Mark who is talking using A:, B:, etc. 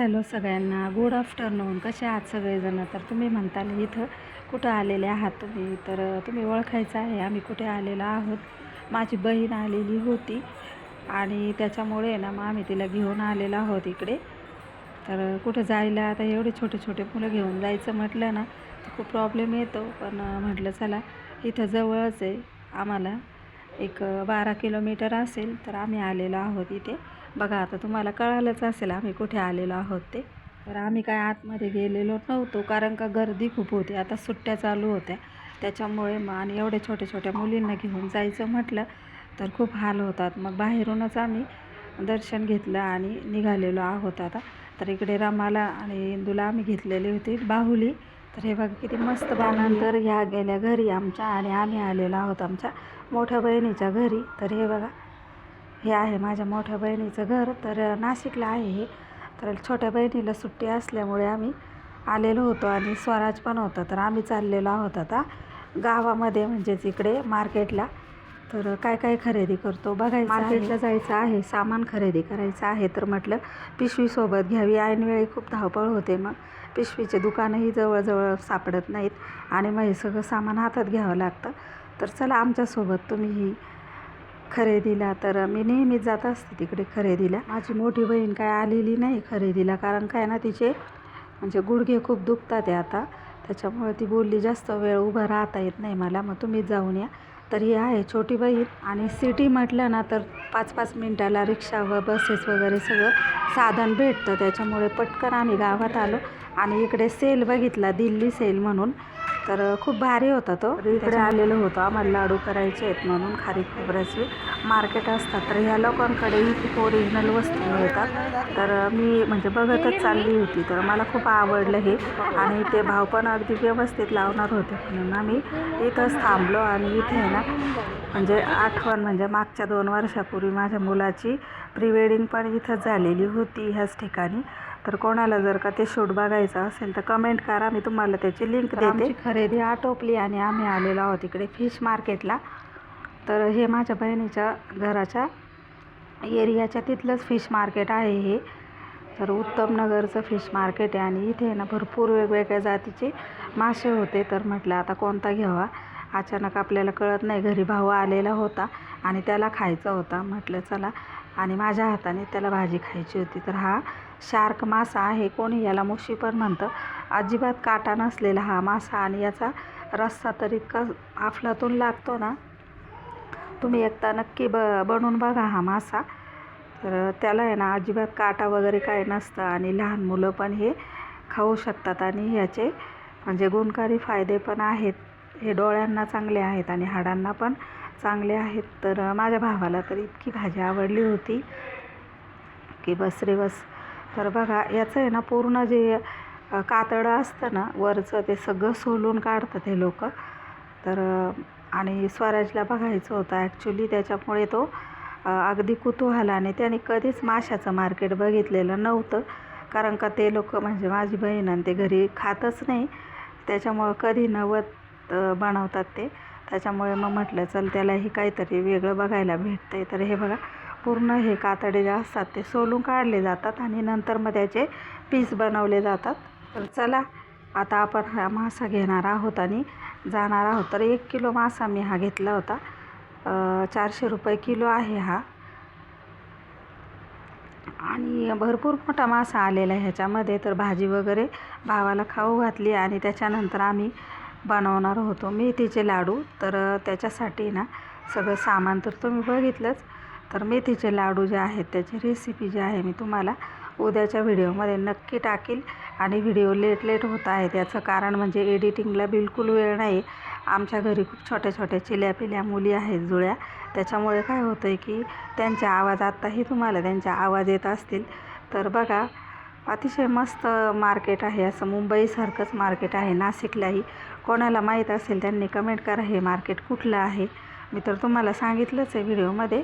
A: Hello सगळ्यांना, good afternoon. कसे आहात सगळेजण? तर तुम्ही म्हणताल इथं कुठं आलेले आहात तुम्ही, तर तुम्ही ओळखायचं आहे आम्ही कुठे आलेलो आहोत. माझी बहीण आलेली होती आणि त्याच्यामुळे ना मग आम्ही तिला घेऊन आलेलो आहोत इकडे. तर कुठं जायला आता एवढे छोटे छोटे मुलं घेऊन जायचं म्हटलं ना तर खूप प्रॉब्लेम येतो, पण म्हटलं चला इथं जवळच आहे आम्हाला, एक 12 किलोमीटर असेल, तर आम्ही आलेलो आहोत इथे. बघा आता तुम्हाला कळालंच असेल आम्ही कुठे आलेलो आहोत ते. तर आम्ही काय आतमध्ये गेलेलो नव्हतो, कारण का गर्दी खूप होती, आता सुट्ट्या चालू होत्या त्याच्यामुळे. मग आणि एवढ्या छोट्या छोट्या मुलींना घेऊन जायचं म्हटलं तर खूप हाल होतात. मग बाहेरूनच आम्ही दर्शन घेतलं आणि निघालेलो आहोत आता. तर इकडे रमाला आणि इंदूला आम्ही घेतलेली होती बाहुली. तर हे बघा किती मस्त. त्यानंतर ह्या गेल्या घरी आमच्या आणि आम्ही आलेलो आहोत आमच्या मोठ्या बहिणीच्या घरी. तर हे बघा, हे आहे माझ्या मोठ्या बहिणीचं घर. तर नाशिकला आहे हे. तर छोट्या बहिणीला सुट्टी असल्यामुळे आम्ही आलेलो होतो आणि स्वराज पण होता. तर आम्ही चाललेलो आहोत आता गावामध्ये, म्हणजेच इकडे मार्केटला. तर काय काय खरेदी करतो बघायचं, मार्केटला जायचं आहे, सामान खरेदी करायचं आहे. तर म्हटलं पिशवीसोबत घ्यावी, ऐनवेळी खूप धावपळ होते, मग पिशवीचे दुकानंही जवळजवळ सापडत नाहीत आणि मग हे सगळं सामान हातात घ्यावं लागतं. तर चला आमच्यासोबत तुम्हीही खरेदीला. तर मी नेहमीच जात असते तिकडे खरेदीला. माझी मोठी बहीण काय आलेली नाही खरेदीला, कारण काय ना तिचे म्हणजे गुडघे खूप दुखतात आहे आता, त्याच्यामुळे ती बोलली जास्त वेळ उभं राहता येत नाही मला, मग तुम्हीच जाऊन या. तर ही आहे छोटी बहीण. आणि सिटी म्हटलं ना तर 5-5 मिनटाला रिक्षा व बसेस वगैरे सगळं साधन भेटतं, त्याच्यामुळे पटकन आम्ही गावात आलो. आणि इकडे सेल बघितला, दिल्ली सेल म्हणून, तर खूप भारी होता तो. इकडे आलेलो होतो आम्हाला लाडू करायचे आहेत म्हणून. खारी खोबऱ्याचे मार्केट असतात, तर ह्या लोकांकडेही खूप ओरिजिनल वस्तू मिळतात. तर मी म्हणजे बघतच चालली होती, तर मला खूप आवडलं हे. आणि ते भाव पण अगदी व्यवस्थित लावणार होते, म्हणून आम्ही इथंच थांबलो. आणि इथे ना म्हणजे आठवण, म्हणजे मागच्या 2 वर्षापूर्वी माझ्या मुलाची प्री वेडिंग पण इथंच झालेली होती ह्याच ठिकाणी. तर कोणाला जर का ते शूट बघायचं असेल तर कमेंट करा, मी तुम्हाला त्याची लिंक देते. आमची खरेदी आटोपली आणि आम्ही आलेलो आहोत इकडे फिश मार्केटला. तर हे माझ्या बहिणीच्या घराच्या एरियाच्या तिथलंच फिश मार्केट आहे हे. तर उत्तम नगरचं फिश मार्केट आहे आणि इथे ना भरपूर वेगवेगळ्या जातीचे मासे होते. तर म्हटलं आता कोणता घ्यावा, अचानक आपल्याला कळत नाही, घरी भाऊ आलेला होता आणि त्याला खायचा होता, म्हटलं चला. आणि माझ्या हाताने त्याला भाजी खायची होती. तर हा शार्क मासा आहे, कोणी याला मुशी पण म्हणतं. अजिबात काटा नसलेला हा मासा, आणि याचा रस्सा तर इतका अफलातून लागतो ना, तुम्ही एकदा नक्की बनवून बघा हा मासा. तर त्याला आहे ना अजिबात काटा वगैरे काय नसतं आणि लहान मुलं पण हे खाऊ शकतात. आणि ह्याचे म्हणजे गुणकारी फायदे पण आहेत. हे डोळ्यांना चांगले आहेत आणि हाडांना पण चांगले आहेत. तर माझ्या भावाला तर इतकी भाजी आवडली होती की बस रे बस. तर बघा याचं आहे ना पूर्ण जे कातडं असतं ना वरचं, ते सगळं सोलून काढतात हे लोक. तर आणि स्वराजला बघायचं होतं ॲक्च्युली, त्याच्यामुळे तो अगदी कुतूहलाने, त्याने कधीच माशाचं मार्केट बघितलेलं नव्हतं, कारण का ते लोक म्हणजे माझी बहीण आणि ते घरी खातच नाही, त्याच्यामुळं कधी नवत बनवतात ते. त्याच्यामुळे मग म्हटलं चल त्यालाही काहीतरी वेगळं बघायला भेटतं आहे. तर हे बघा पूर्ण हे कातडे जे असतात ते सोलून काढले जातात आणि नंतर मग त्याचे पीस बनवले जातात. तर चला आता आपण हा मासा घेणार आहोत आणि जाणार आहोत. तर 1 किलो मासा मी हा घेतला होता, 400 रुपये किलो आहे हा. आणि भरपूर मोठा मासा आलेला आहे ह्याच्यामध्ये. तर भाजी वगैरे भावाला खाऊ घातली आणि त्याच्यानंतर आम्ही बनवणार होतो मेथीचे लाडू. तर त्याच्यासाठी ना सगळं सामान तर तुम्ही बघितलंच. तर मेथीचे लाडू जे आहेत त्याची रेसिपी जी आहे मी तुम्हाला उद्याच्या व्हिडिओमध्ये नक्की टाकील. आणि व्हिडिओ लेट होत आहे, त्याचं कारण म्हणजे एडिटिंगला बिलकुल वेळ नाही. आमच्या घरी खूप छोट्या छोट्या चिल्यापिल्या मुली आहेत जुळ्या, त्याच्यामुळे काय होतं आहे की त्यांचे आवाज, आत्ताही तुम्हाला त्यांचे आवाज येत असतील. तर बघा अतिशय मस्त मार्केट आहे, असं मुंबईसारखंच मार्केट आहे नाशिकलाही. कोणाला माहीत असेल त्यांनी कमेंट करा हे मार्केट कुठलं आहे. मी तर तुम्हाला सांगितलंच आहे व्हिडिओमध्ये.